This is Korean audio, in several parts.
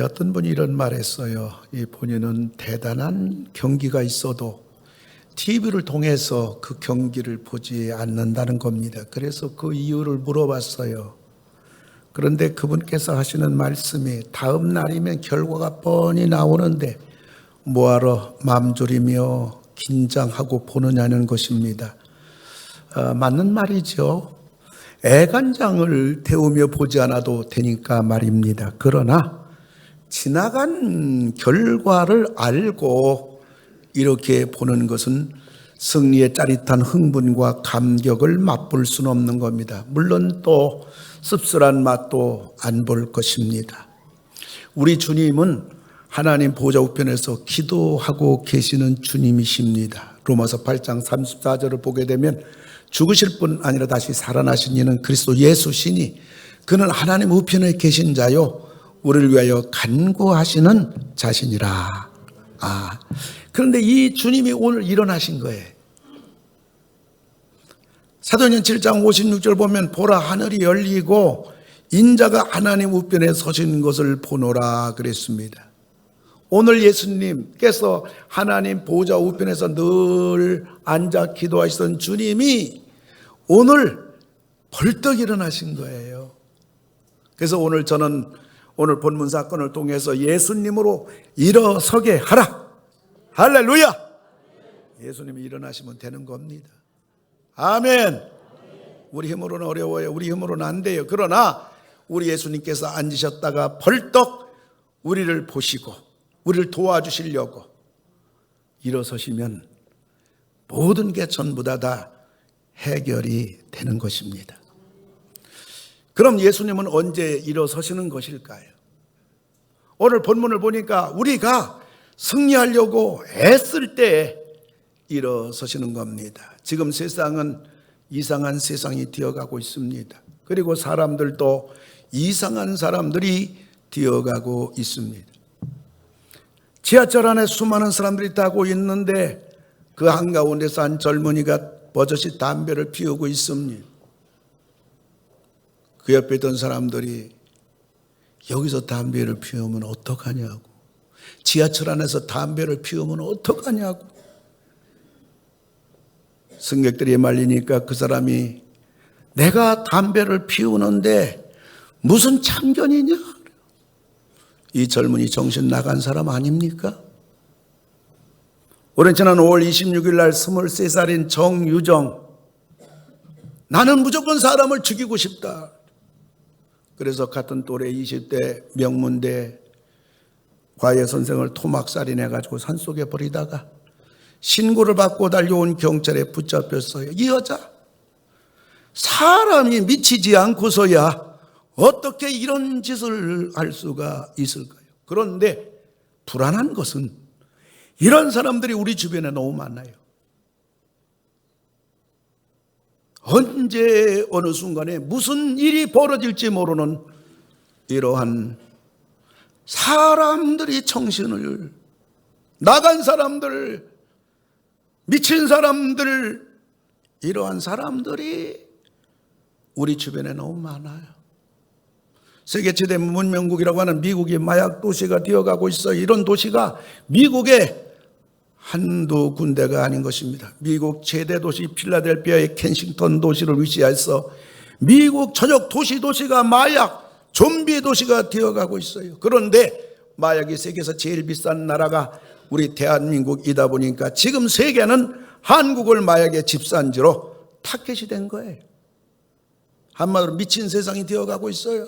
어떤 분이 이런 말했어요. 이 본인은 대단한 경기가 있어도 TV를 통해서 그 경기를 보지 않는다는 겁니다. 그래서 그 이유를 물어봤어요. 그런데 그분께서 하시는 말씀이 다음 날이면 결과가 뻔히 나오는데 뭐하러 맘 졸이며 긴장하고 보느냐는 것입니다. 맞는 말이죠. 애간장을 데우며 보지 않아도 되니까 말입니다. 그러나 지나간 결과를 알고 이렇게 보는 것은 승리의 짜릿한 흥분과 감격을 맛볼 수는 없는 겁니다. 물론 또 씁쓸한 맛도 안 볼 것입니다. 우리 주님은 하나님 보좌 우편에서 기도하고 계시는 주님이십니다. 로마서 8장 34절을 보게 되면 죽으실 뿐 아니라 다시 살아나신 이는 그리스도 예수시니 그는 하나님 우편에 계신 자요 우리를 위하여 간구하시는 자신이라. 그런데 이 주님이 오늘 일어나신 거예요. 사도행전 7장 56절 보면 보라 하늘이 열리고 인자가 하나님 우편에 서신 것을 보노라 그랬습니다. 오늘 예수님께서 하나님 보좌 우편에서 늘 앉아 기도하시던 주님이 오늘 벌떡 일어나신 거예요. 그래서 오늘 저는 오늘 본문 사건을 통해서 예수님으로 일어서게 하라. 할렐루야. 예수님이 일어나시면 되는 겁니다. 아멘. 우리 힘으로는 어려워요. 우리 힘으로는 안 돼요. 그러나 우리 예수님께서 앉으셨다가 벌떡 우리를 보시고 우리를 도와주시려고 일어서시면 모든 게 전부 다 해결이 되는 것입니다. 그럼 예수님은 언제 일어서시는 것일까요? 오늘 본문을 보니까 우리가 승리하려고 애쓸 때 일어서시는 겁니다. 지금 세상은 이상한 세상이 되어가고 있습니다. 그리고 사람들도 이상한 사람들이 되어가고 있습니다. 지하철 안에 수많은 사람들이 타고 있는데 그 한가운데서 한 젊은이가 버젓이 담배를 피우고 있습니다. 그 옆에 있던 사람들이 여기서 담배를 피우면 어떡하냐고, 지하철 안에서 담배를 피우면 어떡하냐고 승객들이 말리니까 그 사람이 내가 담배를 피우는데 무슨 참견이냐? 이 젊은이 정신 나간 사람 아닙니까? 올해 지난 5월 26일 날 23살인 정유정, 나는 무조건 사람을 죽이고 싶다. 그래서 같은 또래 20대 명문대 과외 선생을 토막살인해가지고 산속에 버리다가 신고를 받고 달려온 경찰에 붙잡혔어요. 이 여자, 사람이 미치지 않고서야 어떻게 이런 짓을 할 수가 있을까요? 그런데 불안한 것은 이런 사람들이 우리 주변에 너무 많아요. 언제 어느 순간에 무슨 일이 벌어질지 모르는 이러한 사람들이 정신을 나간 사람들, 미친 사람들, 이러한 사람들이 우리 주변에 너무 많아요. 세계 최대 문명국이라고 하는 미국이 마약 도시가 되어가고 있어요. 이런 도시가 미국의 한두 군데가 아닌 것입니다. 미국 최대 도시 필라델피아의 켄싱턴 도시를 위시해서 미국 전역 도시가 마약 좀비 도시가 되어가고 있어요. 그런데 마약이 세계에서 제일 비싼 나라가 우리 대한민국이다 보니까 지금 세계는 한국을 마약의 집산지로 타켓이 된 거예요. 한마디로 미친 세상이 되어가고 있어요.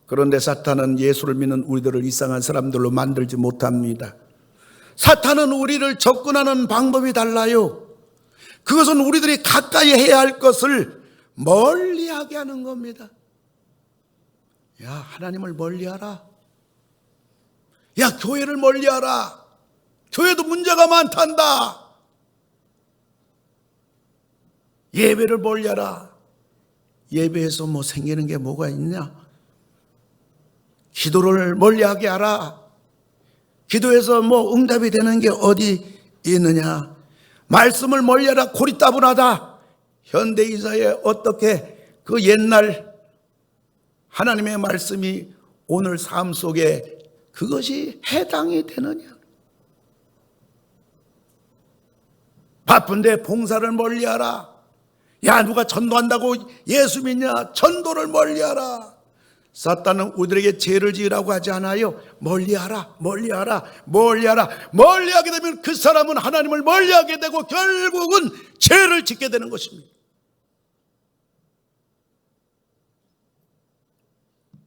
그런데 사탄은 예수를 믿는 우리들을 이상한 사람들로 만들지 못합니다. 사탄은 우리를 접근하는 방법이 달라요. 그것은 우리들이 가까이 해야 할 것을 멀리하게 하는 겁니다. 야, 하나님을 멀리하라. 야, 교회를 멀리하라. 교회도 문제가 많단다. 예배를 멀리하라. 예배에서 뭐 생기는 게 뭐가 있냐? 기도를 멀리하게 하라. 기도해서 뭐 응답이 되는 게 어디 있느냐? 말씀을 멀리하라. 고리따분하다. 현대인사에 어떻게 그 옛날 하나님의 말씀이 오늘 삶 속에 그것이 해당이 되느냐? 바쁜데 봉사를 멀리하라. 야, 누가 전도한다고 예수 믿냐? 전도를 멀리하라. 사탄은 우리들에게 죄를 지으라고 하지 않아요. 멀리하라, 멀리하라, 멀리하라. 멀리하게 되면 그 사람은 하나님을 멀리하게 되고 결국은 죄를 짓게 되는 것입니다.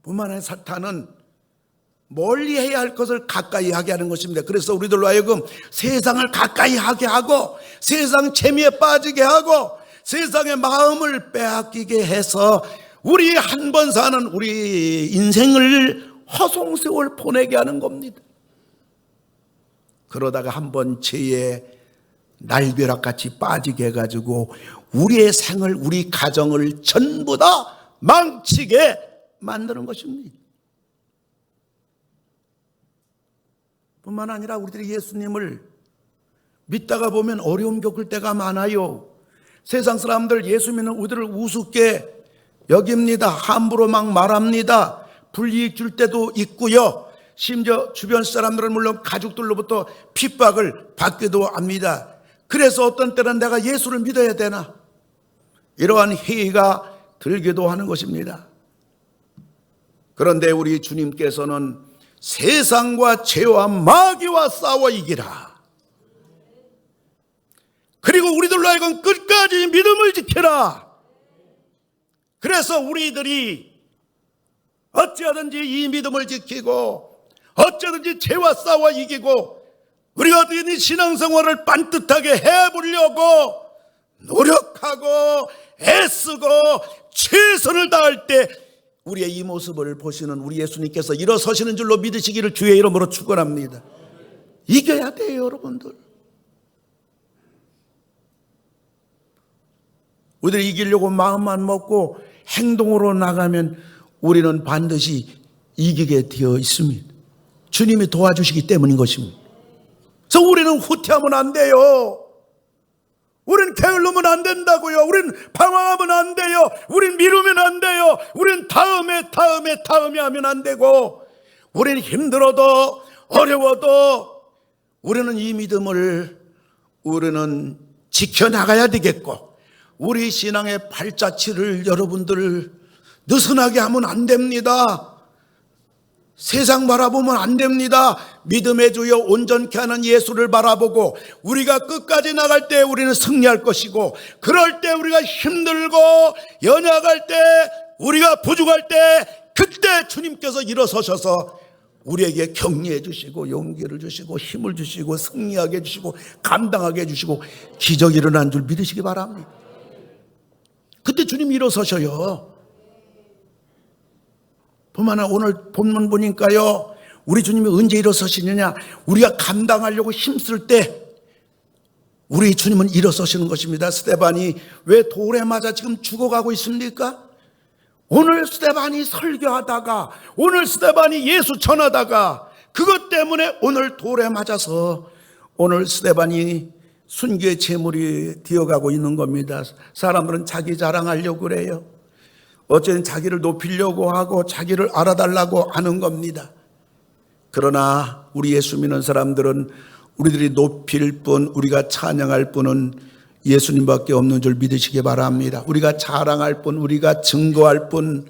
뿐만 아니라 사탄은 멀리해야 할 것을 가까이 하게 하는 것입니다. 그래서 우리들로 하여금 세상을 가까이 하게 하고 세상 재미에 빠지게 하고 세상의 마음을 빼앗기게 해서 우리 한 번 사는 우리 인생을 허송세월 보내게 하는 겁니다. 그러다가 한 번 죄에 날벼락같이 빠지게 해가지고 우리의 생을, 우리 가정을 전부 다 망치게 만드는 것입니다. 뿐만 아니라 우리들이 예수님을 믿다가 보면 어려움 겪을 때가 많아요. 세상 사람들 예수 믿는 우리들을 우습게 여깁니다. 함부로 막 말합니다. 불이익 줄 때도 있고요. 심지어 주변 사람들은 물론 가족들로부터 핍박을 받기도 합니다. 그래서 어떤 때는 내가 예수를 믿어야 되나? 이러한 회의가 들기도 하는 것입니다. 그런데 우리 주님께서는 세상과 죄와 마귀와 싸워 이기라. 그리고 우리들로 하여금 끝까지 믿음을 지켜라. 그래서 우리들이 어찌하든지 이 믿음을 지키고 어찌하든지 죄와 싸워 이기고 우리가 어떻게든 신앙생활을 반듯하게 해보려고 노력하고 애쓰고 최선을 다할 때 우리의 이 모습을 보시는 우리 예수님께서 일어서시는 줄로 믿으시기를 주의 이름으로 축원합니다. 이겨야 돼요, 여러분들. 우리들이 이기려고 마음만 먹고 행동으로 나가면 우리는 반드시 이기게 되어 있습니다. 주님이 도와주시기 때문인 것입니다. 그래서 우리는 후퇴하면 안 돼요. 우린 게을르면 안 된다고요. 우린 방황하면 안 돼요. 우린 미루면 안 돼요. 우린 다음에 하면 안 되고, 우린 힘들어도 어려워도 우리는 이 믿음을 우리는 지켜나가야 되겠고, 우리 신앙의 발자취를 여러분들 느슨하게 하면 안 됩니다. 세상 바라보면 안 됩니다. 믿음의 주여 온전케 하는 예수를 바라보고 우리가 끝까지 나갈 때 우리는 승리할 것이고, 그럴 때 우리가 힘들고 연약할 때 우리가 부족할 때 그때 주님께서 일어서셔서 우리에게 격려해 주시고 용기를 주시고 힘을 주시고 승리하게 해주시고 감당하게 해주시고 기적이 일어난 줄 믿으시기 바랍니다. 그때 주님이 일어서셔요. 뿐만 아니라 오늘 본문 보니까요, 우리 주님이 언제 일어서시느냐, 우리가 감당하려고 힘쓸 때 우리 주님은 일어서시는 것입니다. 스데반이 왜 돌에 맞아 지금 죽어가고 있습니까? 오늘 스데반이 설교하다가, 오늘 스데반이 예수 전하다가 그것 때문에 오늘 돌에 맞아서 오늘 스데반이 순교의 제물이 되어가고 있는 겁니다. 사람들은 자기 자랑하려고 그래요. 어쩌면 자기를 높이려고 하고 자기를 알아달라고 하는 겁니다. 그러나 우리 예수 믿는 사람들은 우리들이 높일 뿐, 우리가 찬양할 뿐은 예수님밖에 없는 줄 믿으시기 바랍니다. 우리가 자랑할 뿐, 우리가 증거할 뿐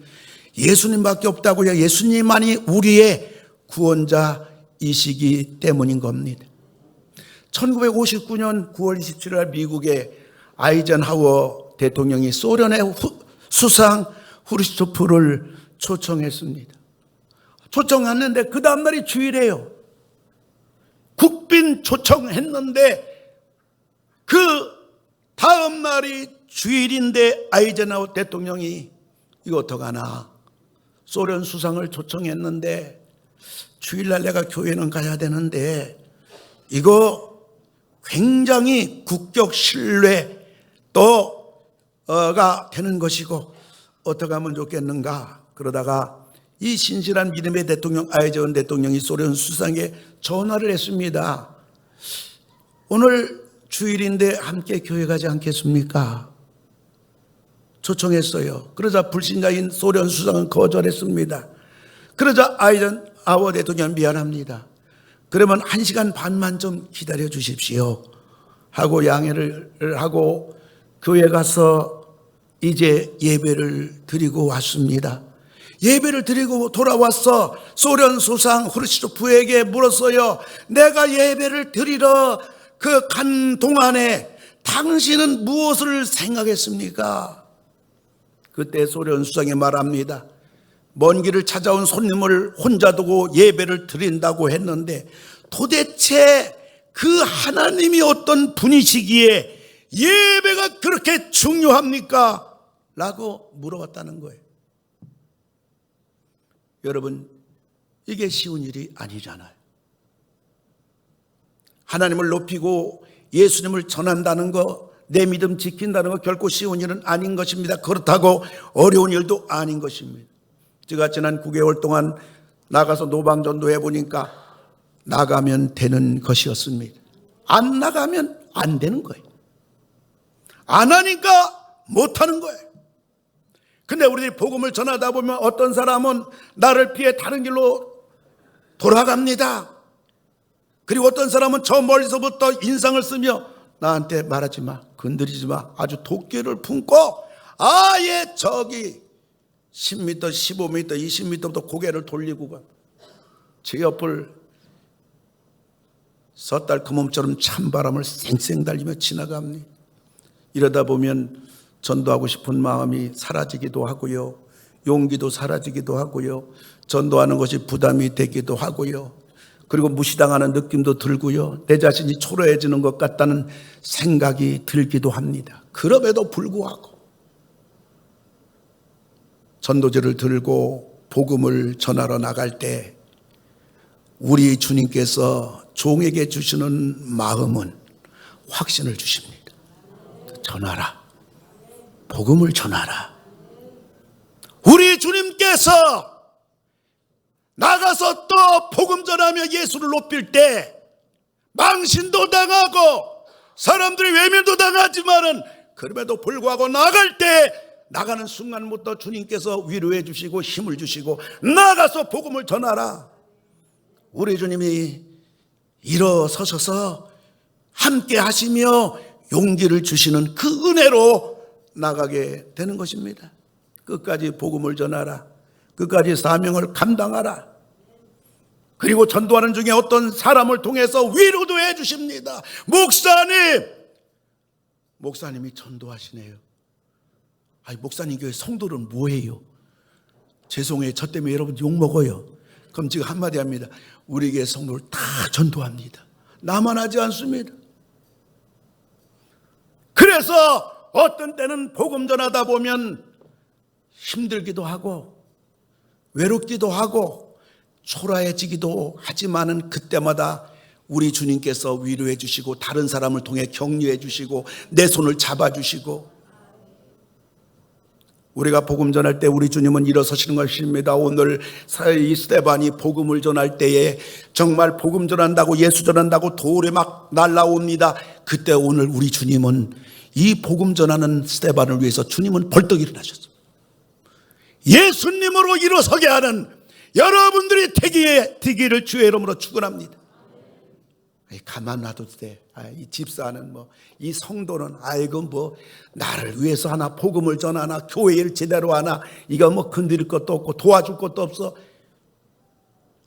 예수님밖에 없다고요. 예수님만이 우리의 구원자이시기 때문인 겁니다. 1959년 9월 27일 미국의 아이젠하워 대통령이 소련의 수상 후르시초프를 초청했습니다. 초청했는데 그 다음날이 주일이에요. 국빈 초청했는데 그 다음날이 주일인데 아이젠하워 대통령이 이거 어떡하나, 소련 수상을 초청했는데 주일날 내가 교회는 가야 되는데 이거 굉장히 국격 신뢰 또가 되는 것이고 어떻게 하면 좋겠는가. 그러다가 이 신실한 믿음의 대통령 아이젠하워 대통령이 소련 수상에 전화를 했습니다. 오늘 주일인데 함께 교회 가지 않겠습니까? 초청했어요. 그러자 불신자인 소련 수상은 거절했습니다. 그러자 아이젠하워 대통령 미안합니다. 그러면 1시간 반만 좀 기다려 주십시오 하고 양해를 하고 교회 가서 이제 예배를 드리고 왔습니다. 예배를 드리고 돌아와서 소련 수상 후르시초프에게 물었어요. 내가 예배를 드리러 그 간 동안에 당신은 무엇을 생각했습니까? 그때 소련 수상이 말합니다. 먼 길을 찾아온 손님을 혼자 두고 예배를 드린다고 했는데 도대체 그 하나님이 어떤 분이시기에 예배가 그렇게 중요합니까? 라고 물어봤다는 거예요. 여러분, 이게 쉬운 일이 아니잖아요. 하나님을 높이고 예수님을 전한다는 거, 내 믿음 지킨다는 거 결코 쉬운 일은 아닌 것입니다. 그렇다고 어려운 일도 아닌 것입니다. 제가 지난 9개월 동안 나가서 노방전도 해보니까 나가면 되는 것이었습니다. 안 나가면 안 되는 거예요. 안 하니까 못하는 거예요. 근데 우리들이 복음을 전하다 보면 어떤 사람은 나를 피해 다른 길로 돌아갑니다. 그리고 어떤 사람은 저 멀리서부터 인상을 쓰며 나한테 말하지 마, 건드리지 마, 아주 도끼를 품고 아예 저기 10m, 15m, 20m부터 고개를 돌리고 가. 제 옆을 섣달 그 몸처럼 찬바람을 쌩쌩 달리며 지나갑니다. 이러다 보면 전도하고 싶은 마음이 사라지기도 하고요. 용기도 사라지기도 하고요. 전도하는 것이 부담이 되기도 하고요. 그리고 무시당하는 느낌도 들고요. 내 자신이 초라해지는 것 같다는 생각이 들기도 합니다. 그럼에도 불구하고 전도지를 들고 복음을 전하러 나갈 때 우리 주님께서 종에게 주시는 마음은 확신을 주십니다. 전하라. 복음을 전하라. 우리 주님께서 나가서 또 복음 전하며 예수를 높일 때 망신도 당하고 사람들이 외면도 당하지만은 그럼에도 불구하고 나갈 때 나가는 순간부터 주님께서 위로해 주시고 힘을 주시고 나가서 복음을 전하라. 우리 주님이 일어서셔서 함께 하시며 용기를 주시는 그 은혜로 나가게 되는 것입니다. 끝까지 복음을 전하라. 끝까지 사명을 감당하라. 그리고 전도하는 중에 어떤 사람을 통해서 위로도 해 주십니다. 목사님이 전도하시네요. 아니, 목사님 교회 성도는 뭐예요? 죄송해요. 저 때문에 여러분 욕먹어요. 그럼 지금 한마디 합니다. 우리 교회 성도를 다 전도합니다. 나만 하지 않습니다. 그래서 어떤 때는 복음 전하다 보면 힘들기도 하고 외롭기도 하고 초라해지기도 하지만은 그때마다 우리 주님께서 위로해 주시고 다른 사람을 통해 격려해 주시고 내 손을 잡아주시고 우리가 복음 전할 때 우리 주님은 일어서시는 것입니다. 오늘 이 스데반이 복음을 전할 때에 정말 복음 전한다고 예수 전한다고 돌에 막 날라옵니다. 그때 오늘 우리 주님은 이 복음 전하는 스데반을 위해서 주님은 벌떡 일어나셨습니다. 예수님으로 일어서게 하는 여러분들이 되기를 주의 이름으로 축원합니다. 가만 놔둬도 돼. 이 집사는 이 성도는 나를 위해서 하나 복음을 전하나 교회를 제대로 하나 이거 건드릴 것도 없고 도와줄 것도 없어.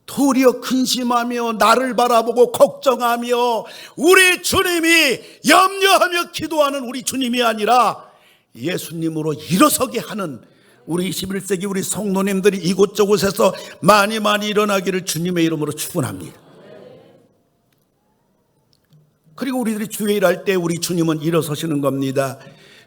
도리어 근심하며 나를 바라보고 걱정하며 우리 주님이 염려하며 기도하는 우리 주님이 아니라 예수님으로 일어서게 하는 우리 21세기 우리 성도님들이 이곳저곳에서 많이 일어나기를 주님의 이름으로 축원합니다. 그리고 우리들이 주의 일할 때 우리 주님은 일어서시는 겁니다.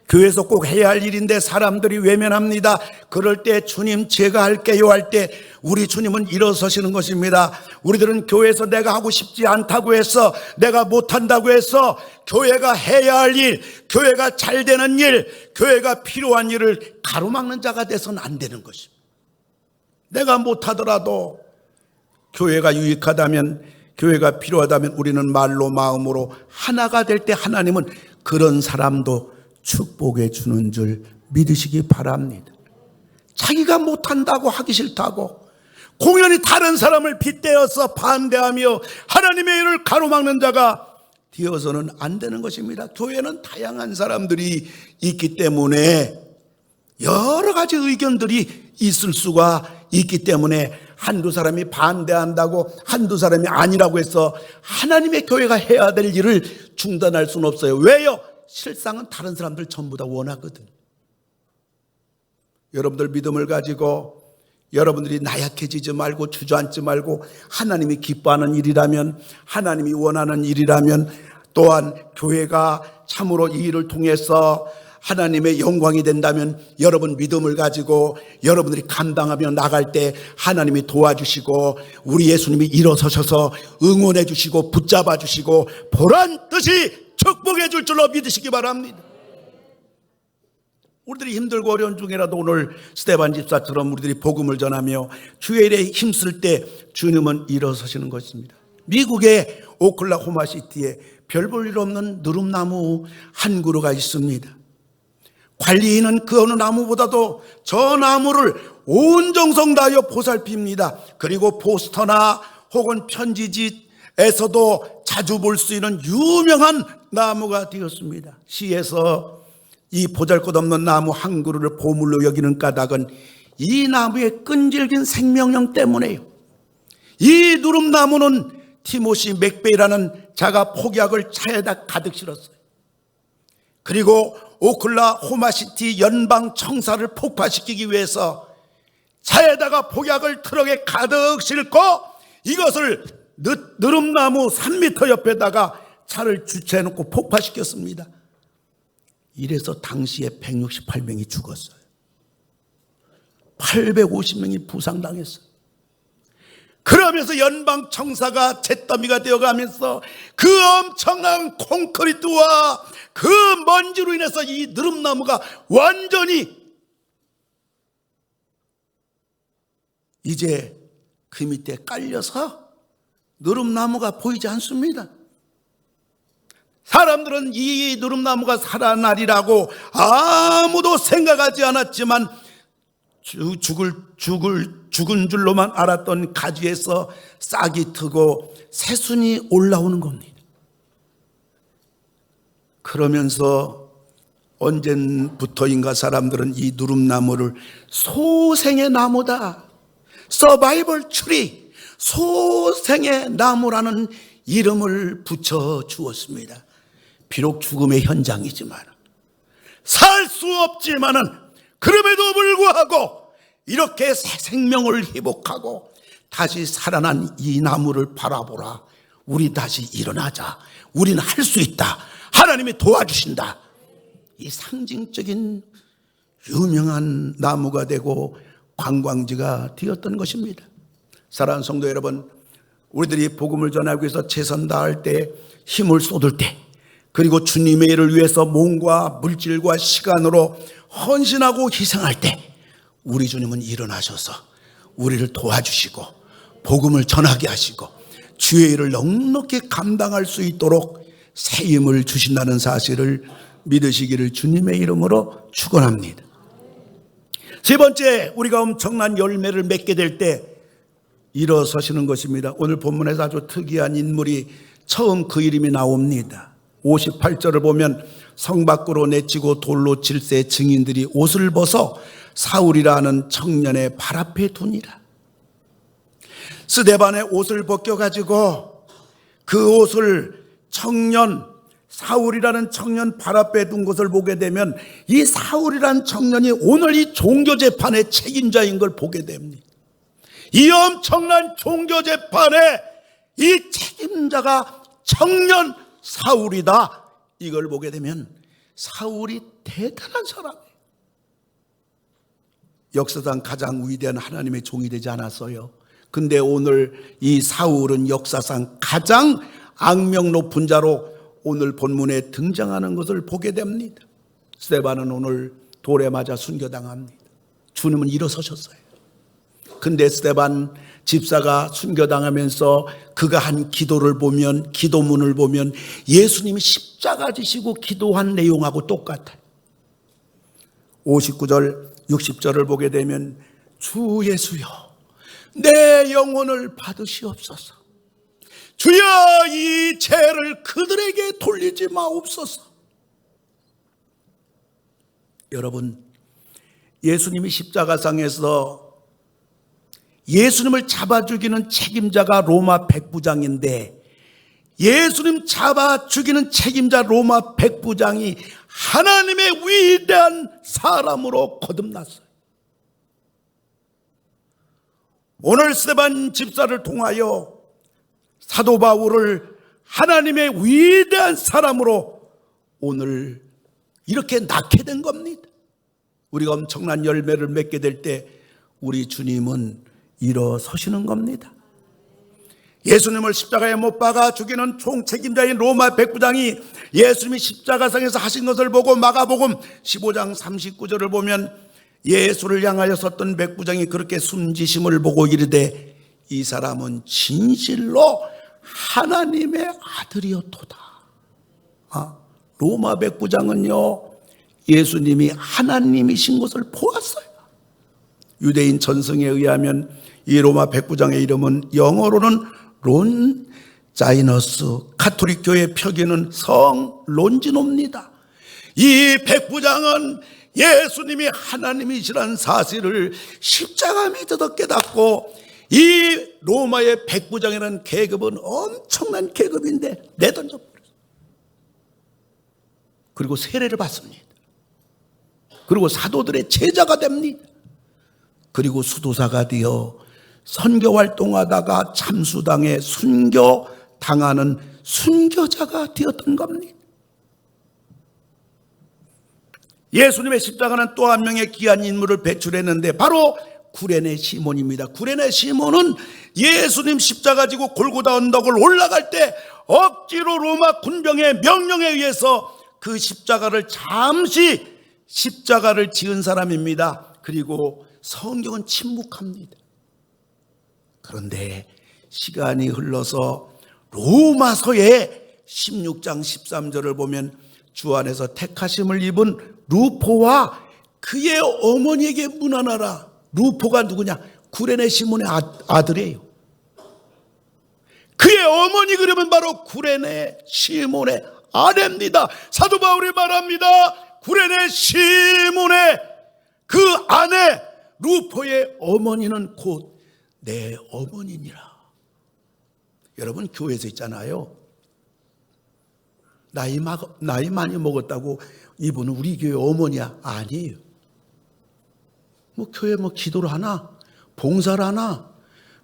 교회에서 꼭 해야 할 일인데 사람들이 외면합니다. 그럴 때 주님 제가 할게요 할 때 우리 주님은 일어서시는 것입니다. 우리들은 교회에서 내가 하고 싶지 않다고 해서 내가 못한다고 해서 교회가 해야 할 일, 교회가 잘 되는 일, 교회가 필요한 일을 가로막는 자가 돼서는 안 되는 것입니다. 내가 못하더라도 교회가 유익하다면 교회가 필요하다면 우리는 말로 마음으로 하나가 될 때 하나님은 그런 사람도 축복해 주는 줄 믿으시기 바랍니다. 자기가 못한다고 하기 싫다고 공연히 다른 사람을 빗대어서 반대하며 하나님의 일을 가로막는 자가 되어서는 안 되는 것입니다. 교회는 다양한 사람들이 있기 때문에 여러 가지 의견들이 있을 수가 있기 때문에 한두 사람이 반대한다고 한두 사람이 아니라고 해서 하나님의 교회가 해야 될 일을 중단할 수는 없어요. 왜요? 실상은 다른 사람들 전부 다 원하거든. 여러분들 믿음을 가지고 여러분들이 나약해지지 말고 주저앉지 말고 하나님이 기뻐하는 일이라면, 하나님이 원하는 일이라면, 또한 교회가 참으로 이 일을 통해서 하나님의 영광이 된다면 여러분 믿음을 가지고 여러분들이 감당하며 나갈 때 하나님이 도와주시고 우리 예수님이 일어서셔서 응원해 주시고 붙잡아 주시고 보란 듯이 축복해 줄 줄로 믿으시기 바랍니다. 우리들이 힘들고 어려운 중이라도 오늘 스데반 집사처럼 우리들이 복음을 전하며 주의 일에 힘쓸 때 주님은 일어서시는 것입니다. 미국의 오클라호마시티에 별 볼 일 없는 누름나무 한 그루가 있습니다. 관리인은 그 어느 나무보다도 저 나무를 온 정성 다하여 보살핍니다. 그리고 포스터나 혹은 편지지에서도 자주 볼 수 있는 유명한 나무가 되었습니다. 시에서 이 보잘것없는 나무 한 그루를 보물로 여기는 까닭은 이 나무의 끈질긴 생명력 때문에요. 이 누름나무는 티모시 맥베이라는 자가 폭약을 차에다 가득 실었어요. 그리고 오클라호마시티 연방 청사를 폭파시키기 위해서 차에다가 폭약을 트럭에 가득 싣고 이것을 느릅나무 3m 옆에다가 차를 주차해놓고 폭파시켰습니다. 이래서 당시에 168명이 죽었어요. 850명이 부상당했어요. 그러면서 연방청사가 잿더미가 되어가면서 그 엄청난 콘크리트와 그 먼지로 인해서 이 느릅나무가 완전히 이제 그 밑에 깔려서 느릅나무가 보이지 않습니다. 사람들은 이 누름나무가 살아나리라고 아무도 생각하지 않았지만 죽은 줄로만 알았던 가지에서 싹이 트고 새순이 올라오는 겁니다. 그러면서 언제부터인가 사람들은 이 누름나무를 소생의 나무다, 서바이벌 트리, 소생의 나무라는 이름을 붙여 주었습니다. 비록 죽음의 현장이지만, 살 수 없지만은 그럼에도 불구하고 이렇게 새 생명을 회복하고 다시 살아난 이 나무를 바라보라. 우리 다시 일어나자. 우리는 할 수 있다. 하나님이 도와주신다. 이 상징적인 유명한 나무가 되고 관광지가 되었던 것입니다. 사랑하는 성도 여러분, 우리들이 복음을 전하기 위해서 최선 다할 때, 힘을 쏟을 때, 그리고 주님의 일을 위해서 몸과 물질과 시간으로 헌신하고 희생할 때 우리 주님은 일어나셔서 우리를 도와주시고 복음을 전하게 하시고 주의 일을 넉넉히 감당할 수 있도록 새 힘을 주신다는 사실을 믿으시기를 주님의 이름으로 축원합니다. 세 번째, 우리가 엄청난 열매를 맺게 될 때 일어서시는 것입니다. 오늘 본문에서 아주 특이한 인물이 처음 그 이름이 나옵니다. 58절을 보면 성 밖으로 내치고 돌로 칠세 증인들이 옷을 벗어 사울이라는 청년의 발 앞에 두니라. 스데반의 옷을 벗겨가지고 그 옷을 사울이라는 청년 발 앞에 둔 것을 보게 되면 이 사울이라는 청년이 오늘 이 종교재판의 책임자인 걸 보게 됩니다. 이 엄청난 종교재판의 이 책임자가 청년 사울이다. 이걸 보게 되면 사울이 대단한 사람이에요. 역사상 가장 위대한 하나님의 종이 되지 않았어요. 근데 오늘 이 사울은 역사상 가장 악명 높은 자로 오늘 본문에 등장하는 것을 보게 됩니다. 스데반은 오늘 돌에 맞아 순교당합니다. 주님은 일어서셨어요. 근데 스데반 집사가 순교당하면서 그가 한 기도를 보면, 기도문을 보면 예수님이 십자가 지시고 기도한 내용하고 똑같아요. 59절 60절을 보게 되면 주 예수여 내 영혼을 받으시옵소서. 주여 이 죄를 그들에게 돌리지 마옵소서. 여러분, 예수님이 십자가상에서 예수님을 잡아 죽이는 책임자가 로마 백부장인데, 예수님 잡아 죽이는 책임자 로마 백부장이 하나님의 위대한 사람으로 거듭났어요. 오늘 스데반 집사를 통하여 사도 바울을 하나님의 위대한 사람으로 오늘 이렇게 낳게 된 겁니다. 우리가 엄청난 열매를 맺게 될 때 우리 주님은 일어서시는 겁니다. 예수님을 십자가에 못 박아 죽이는 총책임자인 로마 백부장이 예수님이 십자가상에서 하신 것을 보고 마가복음 15장 39절을 보면 예수를 향하여 섰던 백부장이 그렇게 숨지심을 보고 이르되 이 사람은 진실로 하나님의 아들이었도다. 로마 백부장은요, 예수님이 하나님이신 것을 보았어요. 유대인 전승에 의하면 이 로마 백부장의 이름은 영어로는 론자이너스, 가톨릭 교회 표기는 성 론지노입니다. 이 백부장은 예수님이 하나님이시라는 사실을 십자가 밑에서 깨닫고, 이 로마의 백부장이라는 계급은 엄청난 계급인데 내던져 버렸어요. 그리고 세례를 받습니다. 그리고 사도들의 제자가 됩니다. 그리고 수도사가 되어 선교 활동하다가 참수당해 순교당하는 순교자가 되었던 겁니다. 예수님의 십자가는 또 한 명의 귀한 인물을 배출했는데 바로 구레네 시몬입니다. 구레네 시몬은 예수님 십자가 지고 골고다 언덕을 올라갈 때 억지로 로마 군병의 명령에 의해서 그 십자가를 잠시 십자가를 지은 사람입니다. 그리고 성경은 침묵합니다. 그런데 시간이 흘러서 로마서의 16장 13절을 보면 주 안에서 택하심을 입은 루포와 그의 어머니에게 문안하라. 루포가 누구냐? 구레네 시몬의 아들이에요. 그의 어머니 그러면 바로 구레네 시몬의 아내입니다. 사도 바울이 말합니다. 구레네 시몬의 그 아내 루포의 어머니는 곧 내 어머니니라. 여러분, 교회에서 있잖아요. 나이 많이 먹었다고 이분은 우리 교회 어머니야. 아니에요. 교회 기도를 하나, 봉사를 하나,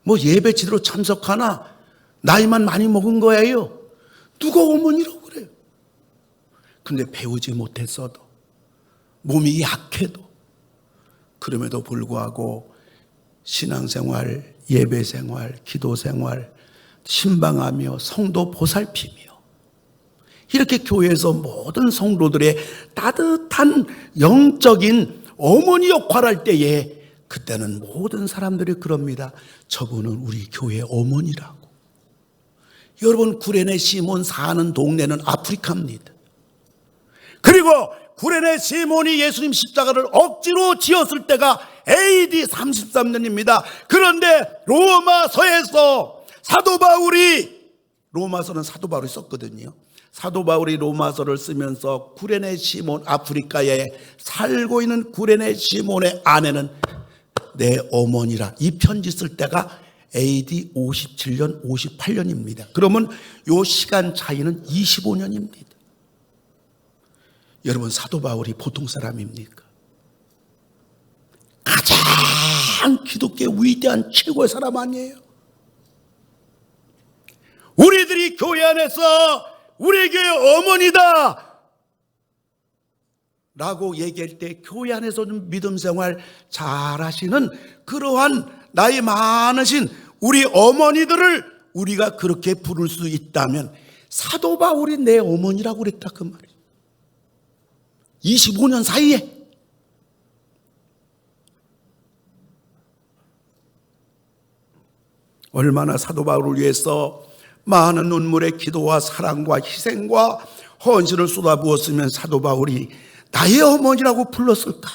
예배 제대로 참석하나, 나이만 많이 먹은 거예요. 누가 어머니라고 그래요? 근데 배우지 못했어도, 몸이 약해도, 그럼에도 불구하고 신앙생활, 예배생활, 기도생활, 신방하며 성도 보살피며 이렇게 교회에서 모든 성도들의 따뜻한 영적인 어머니 역할을 할 때에 그때는 모든 사람들이 그럽니다. 저분은 우리 교회 어머니라고. 여러분, 구레네 시몬 사는 동네는 아프리카입니다. 그리고 구레네 시몬이 예수님 십자가를 억지로 지었을 때가 AD 33년입니다. 그런데 로마서에서 사도 바울이, 로마서는 사도 바울이 썼거든요. 사도 바울이 로마서를 쓰면서 구레네 시몬, 아프리카에 살고 있는 구레네 시몬의 아내는 내 어머니라, 이 편지 쓸 때가 AD 57년, 58년입니다. 그러면 요 시간 차이는 25년입니다. 여러분, 사도 바울이 보통 사람입니까? 가장 기독교의 위대한 최고의 사람 아니에요? 우리들이 교회 안에서 우리 교회 어머니다 라고 얘기할 때 교회 안에서 좀 믿음 생활 잘 하시는 그러한 나이 많으신 우리 어머니들을 우리가 그렇게 부를 수 있다면 사도 바울이 내 어머니라고 그랬다 그 말이에요. 25년 사이에. 얼마나 사도 바울을 위해서 많은 눈물의 기도와 사랑과 희생과 헌신을 쏟아부었으면 사도 바울이 나의 어머니라고 불렀을까?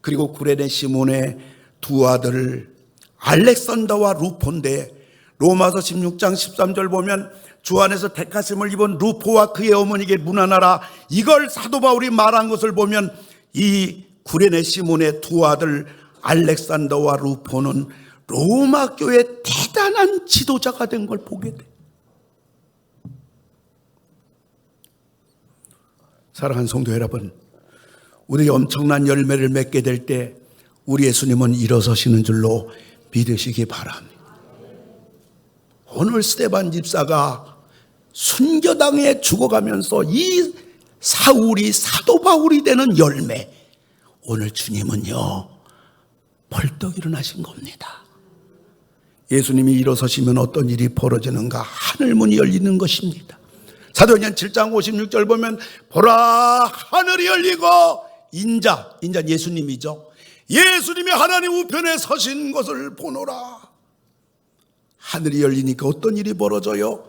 그리고 구레네 시몬의 두 아들 알렉산더와 루포인데, 로마서 16장 13절 보면 주 안에서 택하심을 입은 루포와 그의 어머니에게 문안하라, 이걸 사도 바울이 말한 것을 보면 이 구레네 시몬의 두 아들 알렉산더와 루포는 로마 교회의 대단한 지도자가 된 걸 보게 돼. 사랑하는 성도 여러분, 우리 엄청난 열매를 맺게 될 때 우리 예수님은 일어서시는 줄로 믿으시기 바랍니다. 오늘 스데반 집사가 순교당해 죽어가면서 이 사울이 사도 바울이 되는 열매, 오늘 주님은요 벌떡 일어나신 겁니다. 예수님이 일어서시면 어떤 일이 벌어지는가? 하늘문이 열리는 것입니다. 사도행전 7장 56절 보면 보라 하늘이 열리고 인자 예수님이죠. 예수님이 하나님 우편에 서신 것을 보노라. 하늘이 열리니까 어떤 일이 벌어져요?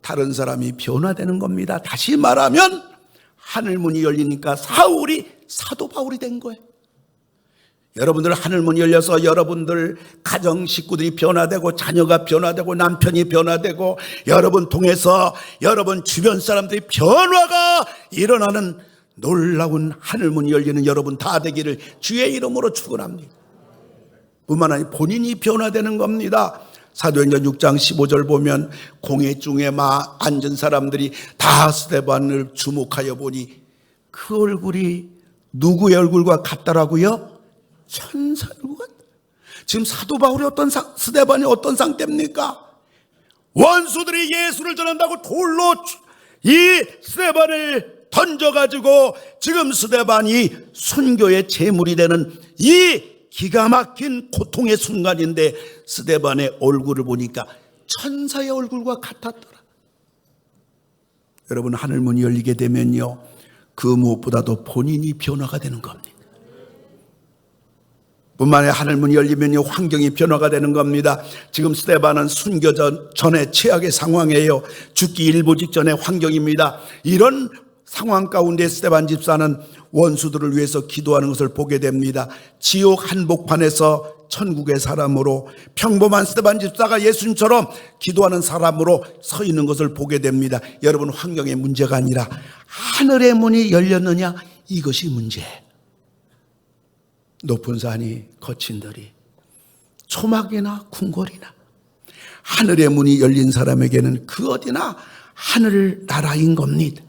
다른 사람이 변화되는 겁니다. 다시 말하면 하늘문이 열리니까 사울이 사도 바울이 된 거예요. 여러분들 하늘문이 열려서 여러분들 가정 식구들이 변화되고 자녀가 변화되고 남편이 변화되고 여러분 통해서 여러분 주변 사람들이 변화가 일어나는 놀라운 하늘문이 열리는 여러분 다 되기를 주의 이름으로 축원합니다. 뿐만 아니라 본인이 변화되는 겁니다. 사도행전 6장 15절 보면 공회 중에 앉은 사람들이 다 스데반을 주목하여 보니 그 얼굴이 누구의 얼굴과 같더라고요? 천사 얼굴 같다. 지금 사도 바울이 스데반이 어떤 상태입니까? 원수들이 예수를 전한다고 돌로 이 스데반을 던져가지고 지금 스데반이 순교의 제물이 되는 이 기가 막힌 고통의 순간인데 스데반의 얼굴을 보니까 천사의 얼굴과 같았더라. 여러분, 하늘문이 열리게 되면요 그 무엇보다도 본인이 변화가 되는 겁니다. 뿐만 아니라 하늘문이 열리면요 환경이 변화가 되는 겁니다. 지금 스데반은 순교 전에 최악의 상황이에요. 죽기 일보 직전의 환경입니다. 이런 상황 가운데 스데반 집사는 원수들을 위해서 기도하는 것을 보게 됩니다. 지옥 한복판에서 천국의 사람으로 평범한 스데반 집사가 예수님처럼 기도하는 사람으로 서 있는 것을 보게 됩니다. 여러분, 환경의 문제가 아니라 하늘의 문이 열렸느냐, 이것이 문제예요. 높은 산이 거친 들이 초막이나 궁궐이나 하늘의 문이 열린 사람에게는 그 어디나 하늘 나라인 겁니다.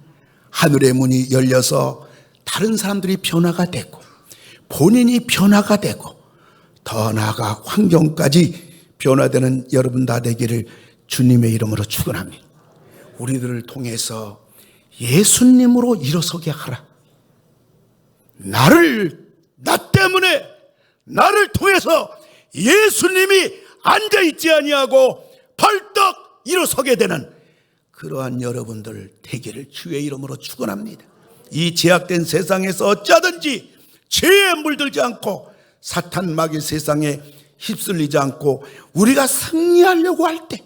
하늘의 문이 열려서 다른 사람들이 변화가 되고 본인이 변화가 되고 더 나아가 환경까지 변화되는 여러분 다 되기를 주님의 이름으로 축원합니다. 우리들을 통해서 예수님으로 일어서게 하라. 나 때문에 나를 통해서 예수님이 앉아있지 아니하고 벌떡 일어서게 되는 그러한 여러분들 되기를 주의 이름으로 축원합니다. 이 제약된 세상에서 어찌하든지 죄에 물들지 않고 사탄 마귀 세상에 휩쓸리지 않고 우리가 승리하려고 할 때,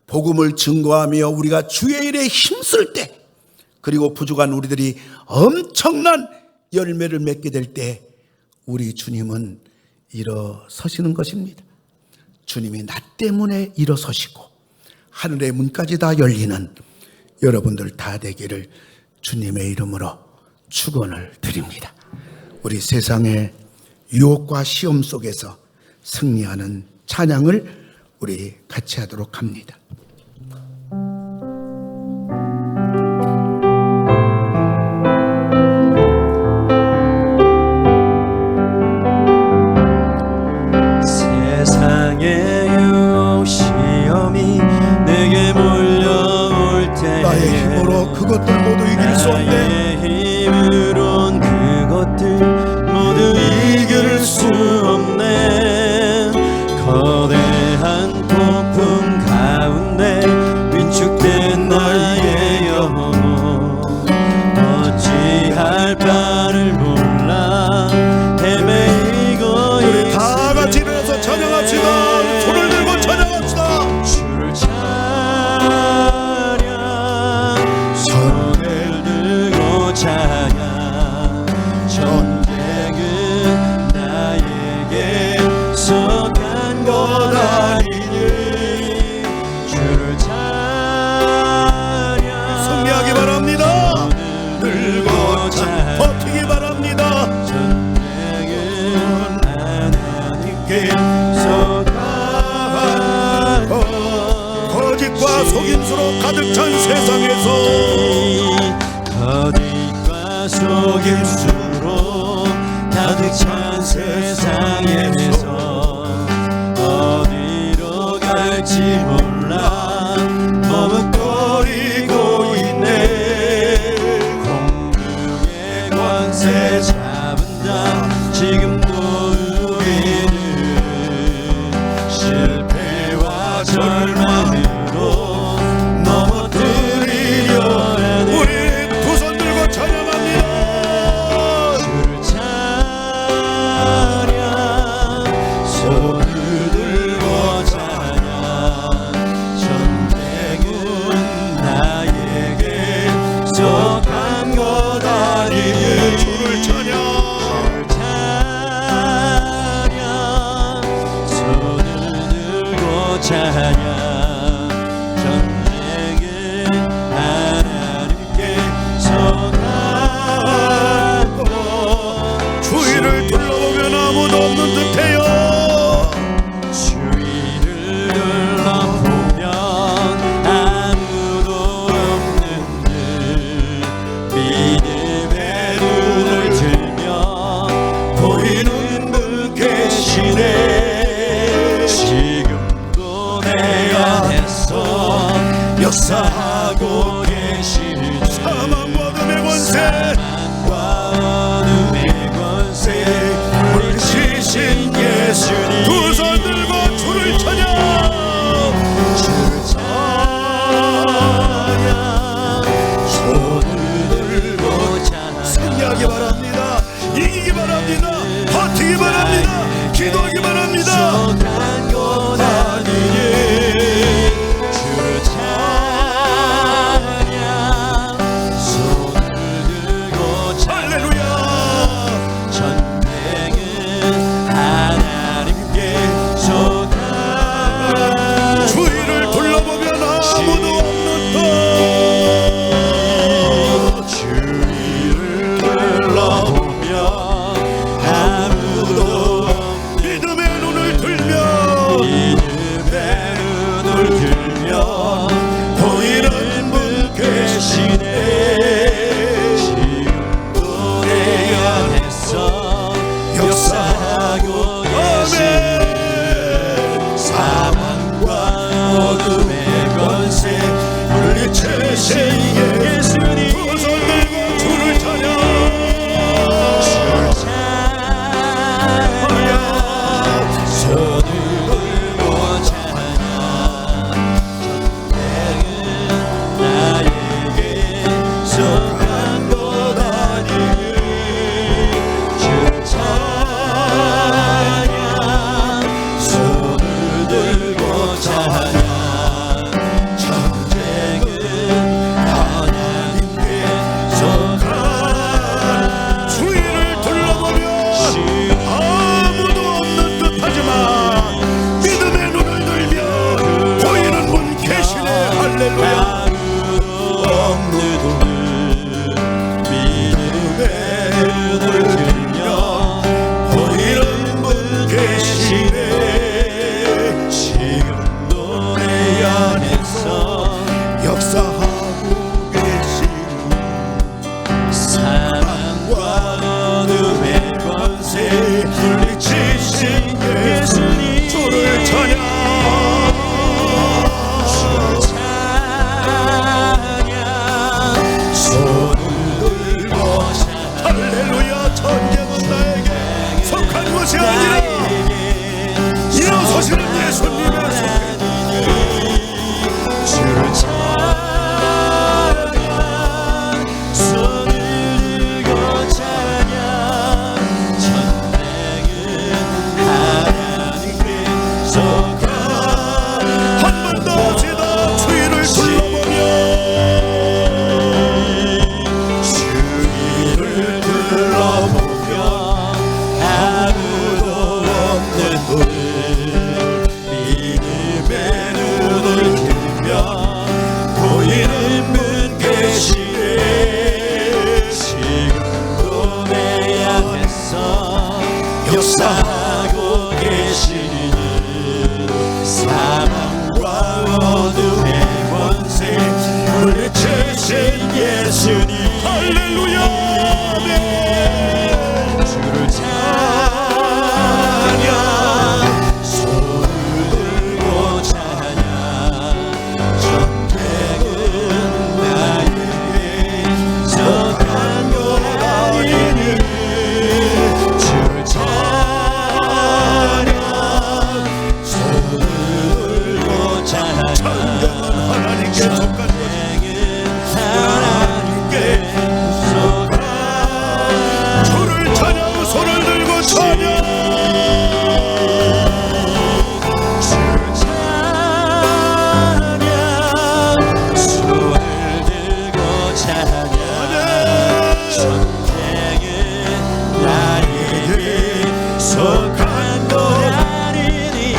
복음을 증거하며 우리가 주의 일에 힘쓸 때, 그리고 부족한 우리들이 엄청난 열매를 맺게 될 때 우리 주님은 일어서시는 것입니다. 주님이 나 때문에 일어서시고 하늘의 문까지 다 열리는 여러분들 다 되기를 주님의 이름으로 축원을 드립니다. 우리 세상의 유혹과 시험 속에서 승리하는 찬양을 우리 같이 하도록 합니다. 세상의 유혹 시험이 내게 몰려올 때 나의 힘으로 그것들 모두 이길 수 없네. 나의 힘으론 그것들 모두 이길 수 없네. 거대한 폭풍 가운데 위축된 나의 영혼 어찌할 바를 몰라 헤매이고 우리 다 같이 일어나서 찬양합시다. 손을 들고 찬양합시다. 주를 찬양 손을 들고 것 아니니 주를 찬양 승리하기 바랍니다. 늘고 버티기 바랍니다. 전쟁은 하나님께서 가하고 거짓과 속임수로 가득 찬 세상에서 거짓과 속임수로 가득 찬 세상에서 어디로 갈지 몰라 머뭇거리고 있네. 공중의 권세 잡은 자 지금도 우리를 실패와 절망으로 넘어뜨리려 하네. 우리 두 손 들고 찬양합니다. 주를 찬양 손을 들고 찬양 전쟁은 나에게 속한 것 아니니 주를 찬양 손을 들고 찬양 전쟁은 하나님께 속한 것 주위를 둘러보면 아무도 없는 듯해요. 주위를 둘러보면 아무도 없는 듯 믿음의 눈을 들면 보이는 분 계시네. 지금도 내 안에서 역사하고 계시네. 사망과 어둠의 권세 사망과 어둠의 권세 물리치신 예수님 두 손 들고 주를 찬양 주를 찬양 손을 들고 찬양 승리하기 바랍니다. 이기기 바랍니다. 버티기 바랍니다. 기도하기 바랍니다. 속한 것 아니니 주를 찬양 손을 들고 찬양 할렐루야. 전쟁은 하나님께 속한 주위를 둘러보면 아무도 없는 듯 주위를 둘러보면 아무도 믿음의 눈을 들면 믿음의 눈을 들면 보이는 분 계시네. 지금도 내 안에서 역사하고 계시네. 사망과 어둠의 권세 물리치신 예수님 두 손 들고 주를 찬양 주를 찬양 손을 들고 찬양 전쟁은 나에게 속한 것 아니니 주를 찬양 손을 들고 찬양 전쟁은 하나님께 속한 주위를 둘러보면 아무도 없는 듯하지만 믿음의 눈을 들면 보이는 분 계시네. 할렐루야. 아무도 없는 오늘 믿음의 눈을 들며 보이는 분 계시네. 지금도 내 안에서 역사하고 계시니 사랑과 어둠의 권세 물리치신 예수님 주를 찬양 주를 찬양 손을 들고 찬양 할렐루야. 전쟁은 나에게 속한 것이 아니라 일어서시는 예수님의 주를 찬양 손을 들고 찬양 전쟁은 하나님께 속한 한번 더 합시다. 주위를 둘러보면 주위를 둘러보면 아무도 없는 곳 하시니 할렐루야. 아멘. 주를 찬양 손을 들고 찬양 전쟁은 나에게 속한 것 아니니 주를 찬양 손을 들고 찬양 하나님께 속한 하나님께 속한 손을 찬양, 손을 들고 찬양. 주를 찬양 손을 들고 찬양 전쟁은 나에게 속한 것 아니니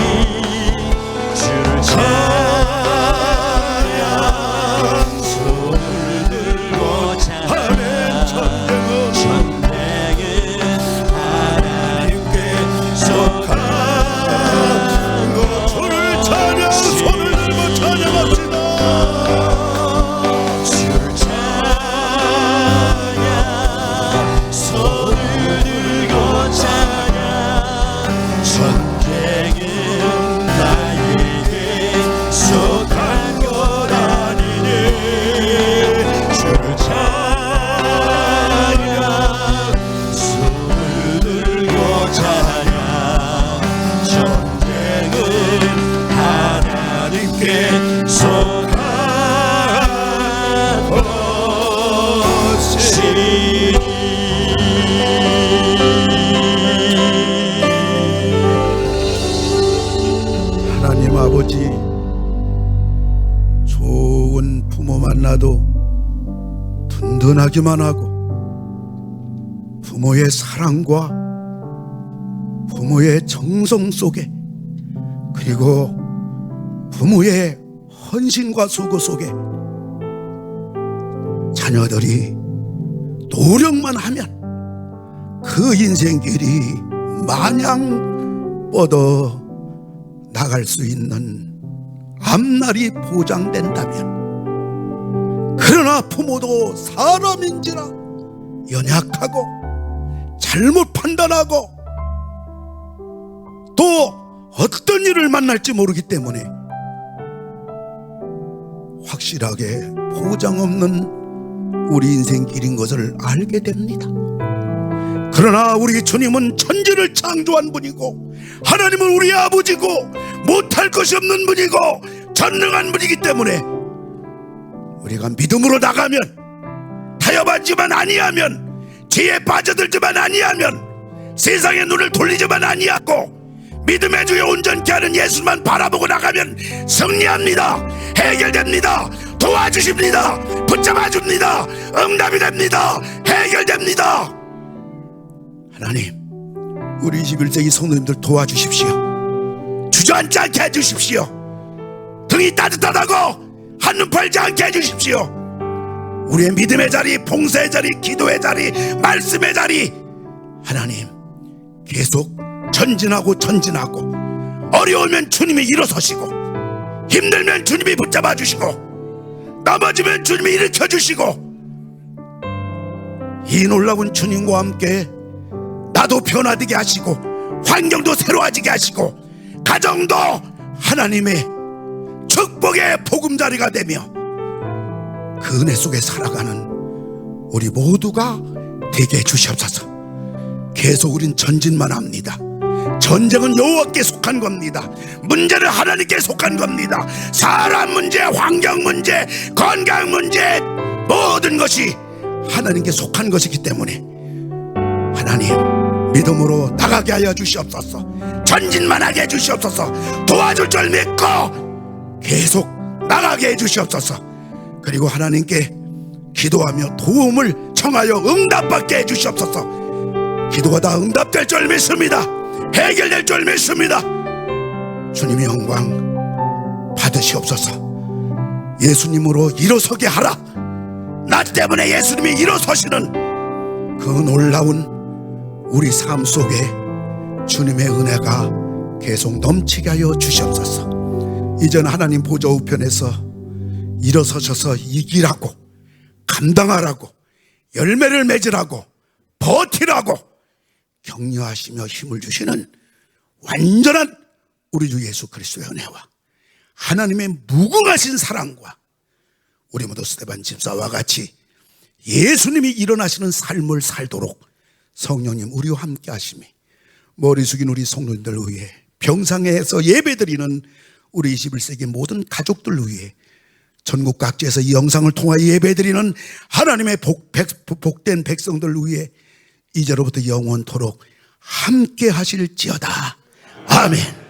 주를 찬양 손을 들고 찬양 전쟁은 하나님께 속한 것 손을 찬양, 손을 들고 찬양합시다. 주를 찬양 손을 들고 찬양 전쟁은 나에게 속한 것 아니니 주를 찬양 손을 들고 찬양 전쟁은 하나님께 속한 하나님 아버지, 좋은 부모 만나도 든든하기만 하고 부모의 사랑과 부모의 정성 속에 그리고 부모의 헌신과 수고 속에 자녀들이 노력만 하면 그 인생길이 마냥 뻗어 나갈 수 있는 앞날이 보장된다면, 그러나 부모도 사람인지라 연약하고 잘못 판단하고 또 어떤 일을 만날지 모르기 때문에 확실하게 보장 없는 우리 인생길인 것을 알게 됩니다. 그러나 우리 주님은 천지를 창조한 분이고 하나님은 우리 아버지고 못할 것이 없는 분이고 전능한 분이기 때문에 우리가 믿음으로 나가면, 타협하지만 아니하면, 지혜에 빠져들지만 아니하면, 세상의 눈을 돌리지만 아니하고 믿음의 주에 온전케 하는 예수만 바라보고 나가면 승리합니다. 해결됩니다. 도와주십니다. 붙잡아줍니다. 응답이 됩니다. 해결됩니다. 하나님, 우리 21세기 성도님들 도와주십시오. 주저앉지 않게 해주십시오. 등이 따뜻하다고 한눈 팔지 않게 해주십시오. 우리의 믿음의 자리, 봉사의 자리, 기도의 자리, 말씀의 자리, 하나님 계속 전진하고 어려우면 주님이 일어서시고, 힘들면 주님이 붙잡아 주시고, 넘어지면 주님이 일으켜 주시고, 이 놀라운 주님과 함께 나도 변화되게 하시고 환경도 새로워지게 하시고 가정도 하나님의 축복의 보금자리가 되며 그 은혜 속에 살아가는 우리 모두가 되게 해주시옵소서. 계속 우린 전진만 합니다. 전쟁은 여호와께 속한 겁니다. 문제는 하나님께 속한 겁니다. 사람 문제, 환경 문제, 건강 문제, 모든 것이 하나님께 속한 것이기 때문에 하나님 믿음으로 나가게 하여 주시옵소서. 전진만 하게 해 주시옵소서. 도와줄 줄 믿고 계속 나가게 해 주시옵소서. 그리고 하나님께 기도하며 도움을 청하여 응답받게 해 주시옵소서. 기도가 다 응답될 줄 믿습니다. 해결될 줄 믿습니다. 주님의 영광 받으시옵소서. 예수님으로 일어서게 하라. 나 때문에 예수님이 일어서시는 그 놀라운 우리 삶 속에 주님의 은혜가 계속 넘치게 하여 주시옵소서. 이전 하나님 보좌 우편에서 일어서셔서 이기라고 감당하라고, 열매를 맺으라고, 버티라고 격려하시며 힘을 주시는 완전한 우리 주 예수 그리스도의 은혜와 하나님의 무궁하신 사랑과 우리 모두 스데반 집사와 같이 예수님이 일어나시는 삶을 살도록 성령님 우리와 함께 하심이 머리 숙인 우리 성도님들 위해 병상에서 예배드리는 우리 21세기 모든 가족들 위해 전국 각지에서 이 영상을 통하여 예배드리는 하나님의 복된 백성들 위해 이제로부터 영원토록 함께 하실지어다. 아멘.